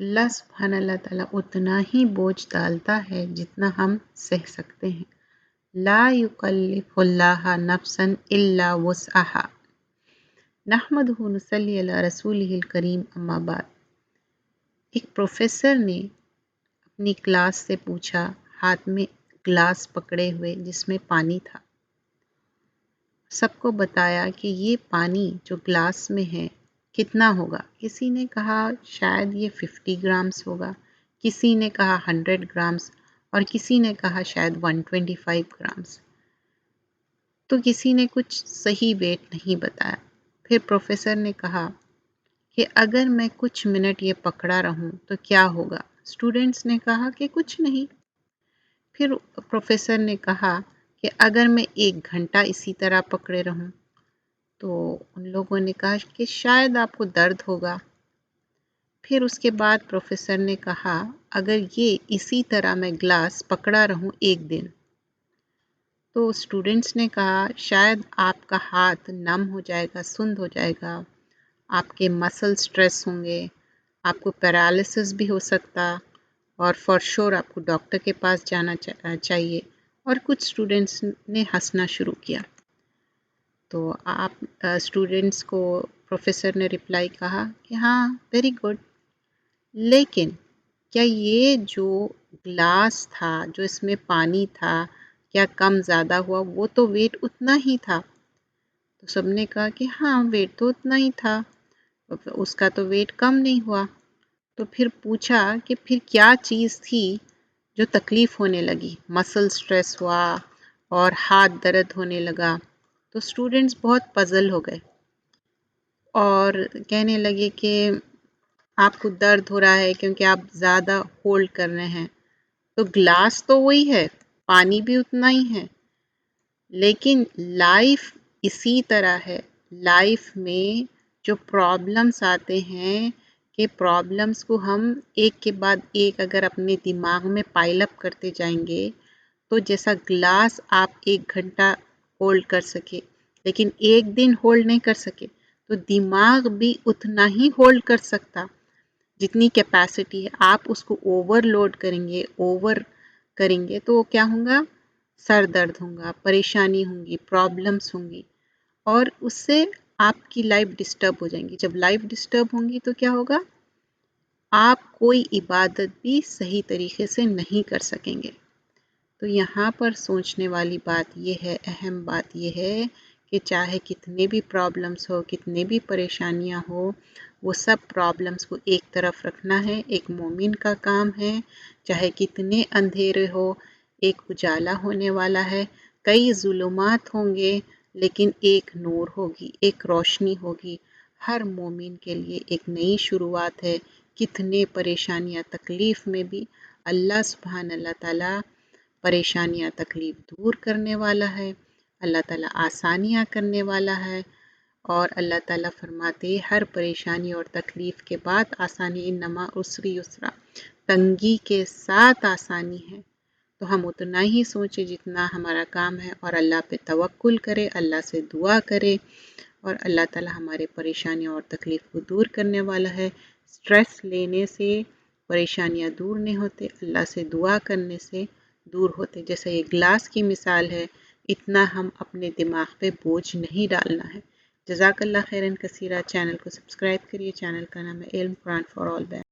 अल्लाह सुब्हान अल्लाह ताला उतना ही बोझ डालता है जितना हम सह सकते हैं। ला युकल्लिफुल्लाह नफ्सन इल्ला वुसअहा। नहमदुहु व नुसल्ली अला रसूलिहिल करीम, अम्मा बाद। एक प्रोफेसर ने अपनी क्लास से पूछा, हाथ में ग्लास पकड़े हुए जिसमें पानी था। सबको बताया कि ये पानी जो ग्लास में है कितना होगा। किसी ने कहा शायद ये 50 ग्राम्स होगा, किसी ने कहा 100 ग्राम्स और किसी ने कहा शायद 125 ग्राम्स। तो किसी ने कुछ सही वेट नहीं बताया। फिर प्रोफेसर ने कहा कि अगर मैं कुछ मिनट ये पकड़ा रहूं तो क्या होगा। स्टूडेंट्स ने कहा कि कुछ नहीं। फिर प्रोफेसर ने कहा कि अगर मैं 1 घंटा इसी तरह पकड़े रहूं, तो उन लोगों ने कहा कि शायद आपको दर्द होगा। फिर उसके बाद प्रोफेसर ने कहा अगर ये इसी तरह मैं ग्लास पकड़ा रहूं 1 दिन, तो स्टूडेंट्स ने कहा शायद आपका हाथ नम हो जाएगा, सुन्न हो जाएगा, आपके मसल स्ट्रेस होंगे, आपको पैरालिसिस भी हो सकता और फॉर श्योर आपको डॉक्टर के पास जाना चाहिए। और कुछ स्टूडेंट्स ने हंसना शुरू किया। तो आप स्टूडेंट्स को प्रोफेसर ने रिप्लाई कहा कि हाँ, वेरी गुड, लेकिन क्या ये जो ग्लास था, जो इसमें पानी था, क्या कम ज़्यादा हुआ? वो तो वेट उतना ही था। तो सबने कहा कि हाँ, वेट तो उतना ही था, उसका तो वेट कम नहीं हुआ। तो फिर पूछा कि फिर क्या चीज़ थी जो तकलीफ़ होने लगी, मसल स्ट्रेस हुआ और हाथ दर्द होने लगा। तो स्टूडेंट्स बहुत पज़ल हो गए और कहने लगे कि आपको दर्द हो रहा है क्योंकि आप ज़्यादा होल्ड कर रहे हैं। तो ग्लास तो वही है, पानी भी उतना ही है, लेकिन लाइफ इसी तरह है। लाइफ में जो प्रॉब्लम्स आते हैं कि प्रॉब्लम्स को हम एक के बाद एक अगर अपने दिमाग में पाइल अप करते जाएंगे, तो जैसा ग्लास आप 1 घंटा होल्ड कर सके लेकिन 1 दिन होल्ड नहीं कर सके, तो दिमाग भी उतना ही होल्ड कर सकता जितनी कैपेसिटी है। आप उसको ओवरलोड करेंगे तो क्या होगा, सर दर्द होगा, परेशानी होंगी, प्रॉब्लम्स होंगी और उससे आपकी लाइफ डिस्टर्ब हो जाएंगी। जब लाइफ डिस्टर्ब होंगी तो क्या होगा, आप कोई इबादत भी सही तरीके से नहीं कर सकेंगे। तो यहाँ पर सोचने वाली बात ये है, अहम बात ये है कि चाहे कितने भी प्रॉब्लम्स हो, कितने भी परेशानियाँ हो, वो सब प्रॉब्लम्स को एक तरफ रखना है, एक मोमिन का काम है। चाहे कितने अंधेरे हो, एक उजाला होने वाला है। कई जुल्मात होंगे लेकिन एक नूर होगी, एक रोशनी होगी। हर मोमिन के लिए एक नई शुरुआत है। कितने परेशानियाँ तकलीफ़ में भी अल्लाह सुब्हान अल्लाह ताला परेशानियाँ तकलीफ़ दूर करने वाला है। अल्लाह ताला आसानियाँ करने वाला है और अल्लाह ताला फरमाते हर परेशानी और तकलीफ़ के बाद आसानी, इन्नमा उसरी युसरा, तंगी के साथ आसानी है। तो हम उतना ही सोचें जितना हमारा काम है और अल्लाह पे तवक्कुल करें, अल्लाह से दुआ करें और अल्लाह ताला हमारे परेशानियाँ और तकलीफ़ को दूर करने वाला है। स्ट्रेस लेने से परेशानियाँ दूर नहीं होते, अल्लाह से दुआ करने से दूर होते। जैसे ये ग्लास की मिसाल है, इतना हम अपने दिमाग पे बोझ नहीं डालना है। जज़ाकल्लाह खैरन कसीरा। चैनल को सब्सक्राइब करिए। चैनल का नाम है इल्म कुरान फॉर ऑल।